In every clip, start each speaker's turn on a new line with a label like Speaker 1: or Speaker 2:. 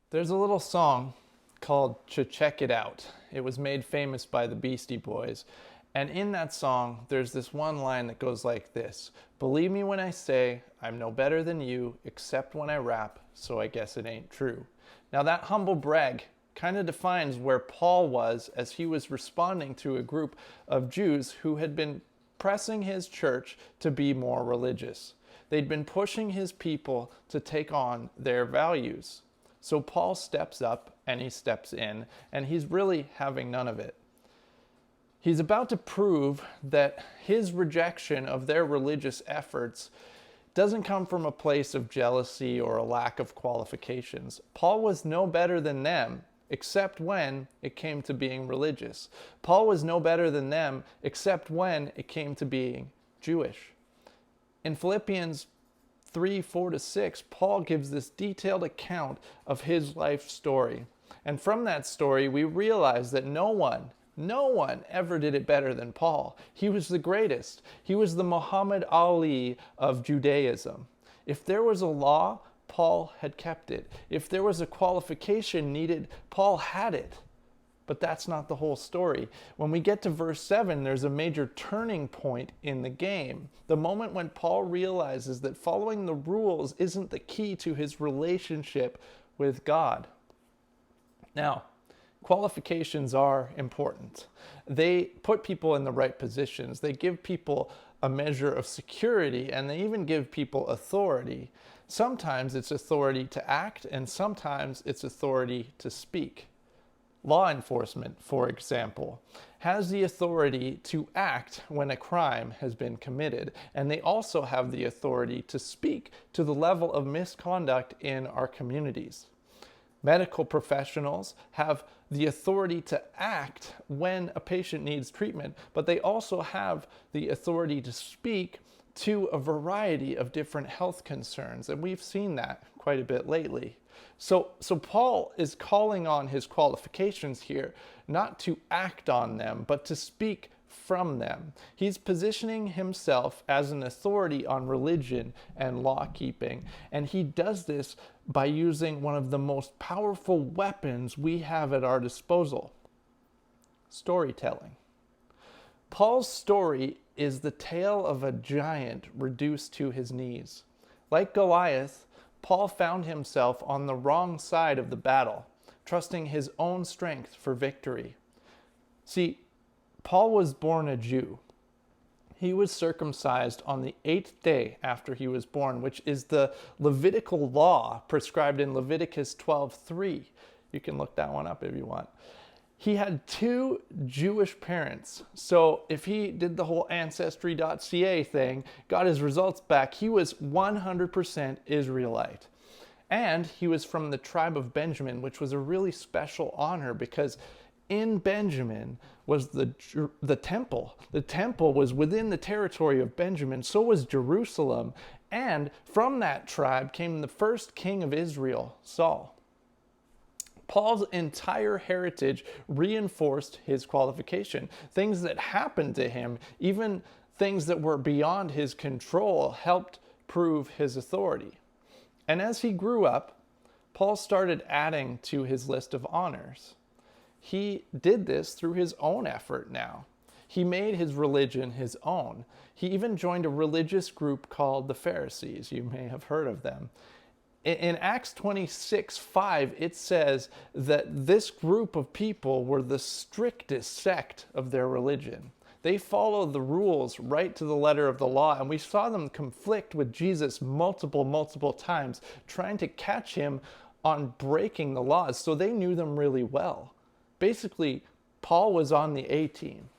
Speaker 1: There's a little song called Check It Out. It was made famous by the Beastie Boys. And in that song, there's this one line that goes like this: "Believe me when I say I'm no better than you, except when I rap, so I guess it ain't true." Now, that humble brag kind of defines where Paul was as he was responding to a group of Jews who had been pressing his church to be more religious. They'd been pushing his people to take on their values. So Paul steps up and he steps in, and he's really having none of it. He's about to prove that his rejection of their religious efforts doesn't come from a place of jealousy or a lack of qualifications. Paul was no better than them, except when it came to being religious. Paul was no better than them, except when it came to being Jewish. In Philippians 3:4-6, Paul gives this detailed account of his life story. And from that story, we realize that no one ever did it better than Paul. He was the greatest. He was the Muhammad Ali of Judaism. If there was a law, Paul had kept it. If there was a qualification needed, Paul had it. But that's not the whole story. When we get to verse 7, there's a major turning point in the game. The moment when Paul realizes that following the rules isn't the key to his relationship with God. Now, qualifications are important. They put people in the right positions. They give people a measure of security, and they even give people authority. Sometimes it's authority to act, and sometimes it's authority to speak. Law enforcement, for example, has the authority to act when a crime has been committed, and they also have the authority to speak to the level of misconduct in our communities. Medical professionals have the authority to act when a patient needs treatment, but they also have the authority to speak to a variety of different health concerns, and we've seen that quite a bit lately. So Paul is calling on his qualifications here, not to act on them, but to speak from them. He's positioning himself as an authority on religion and law keeping, and he does this by using one of the most powerful weapons we have at our disposal: storytelling. Paul's story is the tale of a giant reduced to his knees. Like Goliath, Paul found himself on the wrong side of the battle, trusting his own strength for victory. See, Paul was born a Jew. He was circumcised on the 8th day after he was born, which is the Levitical law prescribed in Leviticus 12:3. You can look that one up if you want. He had 2 Jewish parents, so if he did the whole Ancestry.ca thing, got his results back, he was 100% Israelite. And he was from the tribe of Benjamin, which was a really special honor because in Benjamin was the temple. The temple was within the territory of Benjamin, so was Jerusalem. And from that tribe came the first king of Israel, Saul. Paul's entire heritage reinforced his qualification. Things that happened to him, even things that were beyond his control, helped prove his authority. And as he grew up, Paul started adding to his list of honors. He did this through his own effort now. He made his religion his own. He even joined a religious group called the Pharisees. You may have heard of them. In Acts 26:5, it says that this group of people were the strictest sect of their religion. They followed the rules right to the letter of the law, and we saw them conflict with Jesus multiple times, trying to catch him on breaking the laws, so they knew them really well. Basically, Paul was on the A team.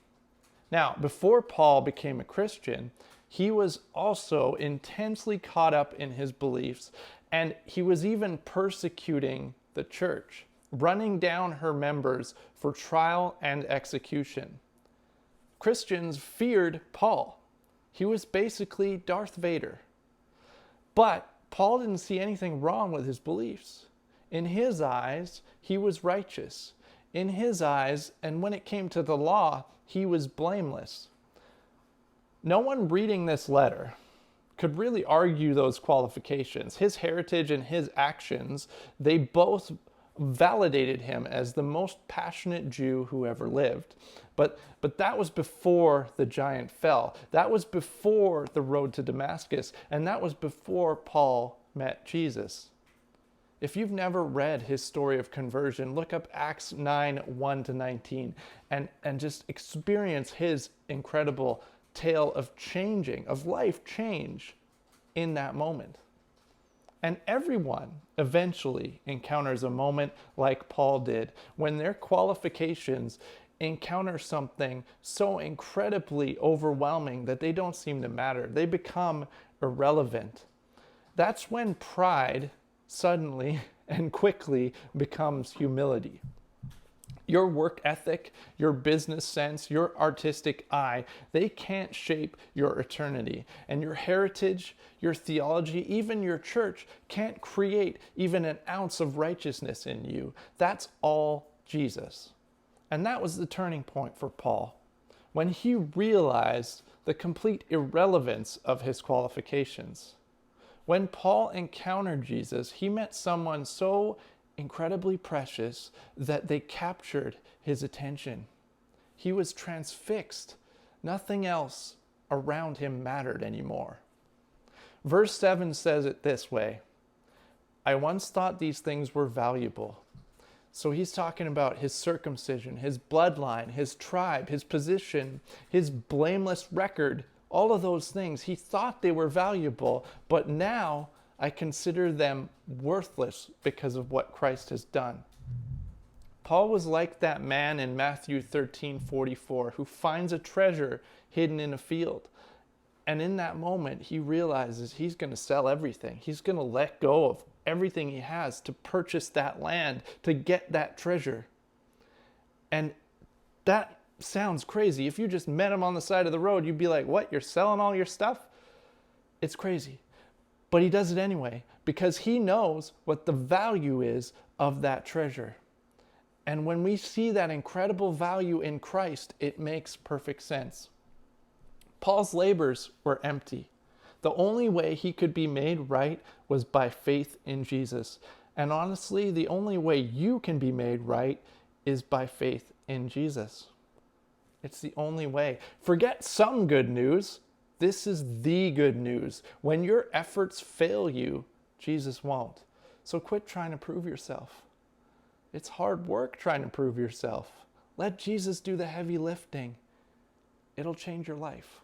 Speaker 1: Now, before Paul became a Christian, he was also intensely caught up in his beliefs, and he was even persecuting the church, running down her members for trial and execution. Christians feared Paul. He was basically Darth Vader. But Paul didn't see anything wrong with his beliefs. In his eyes, he was righteous. In his eyes, and when it came to the law, he was blameless. No one reading this letter could really argue those qualifications. His heritage and his actions, they both validated him as the most passionate Jew who ever lived. But that was before the giant fell. That was before the road to Damascus. And that was before Paul met Jesus. If you've never read his story of conversion, look up Acts 9, 1-19, and just experience his incredible tale of changing, of life change in that moment. And everyone eventually encounters a moment like Paul did, when their qualifications encounter something so incredibly overwhelming that they don't seem to matter. They become irrelevant. That's when pride suddenly and quickly becomes humility. Your work ethic, your business sense, your artistic eye, they can't shape your eternity. And your heritage, your theology, even your church can't create even an ounce of righteousness in you. That's all Jesus. And that was the turning point for Paul, when he realized the complete irrelevance of his qualifications. When Paul encountered Jesus, he met someone so incredibly precious that they captured his attention. He was transfixed. Nothing else around him mattered anymore. Verse 7 says it this way: I once thought these things were valuable. So he's talking about his circumcision, his bloodline, his tribe, his position, his blameless record, all of those things. He thought they were valuable, but now I consider them worthless because of what Christ has done. Paul was like that man in Matthew 13:44 who finds a treasure hidden in a field. And in that moment, he realizes he's going to sell everything. He's going to let go of everything he has to purchase that land, to get that treasure. And that sounds crazy. If you just met him on the side of the road, you'd be like, what, you're selling all your stuff? It's crazy. But he does it anyway, because he knows what the value is of that treasure. And when we see that incredible value in Christ, it makes perfect sense. Paul's labors were empty. The only way he could be made right was by faith in Jesus. And honestly, the only way you can be made right is by faith in Jesus. It's the only way. Forget some good news. This is the good news. When your efforts fail you, Jesus won't. So quit trying to prove yourself. It's hard work trying to prove yourself. Let Jesus do the heavy lifting. It'll change your life.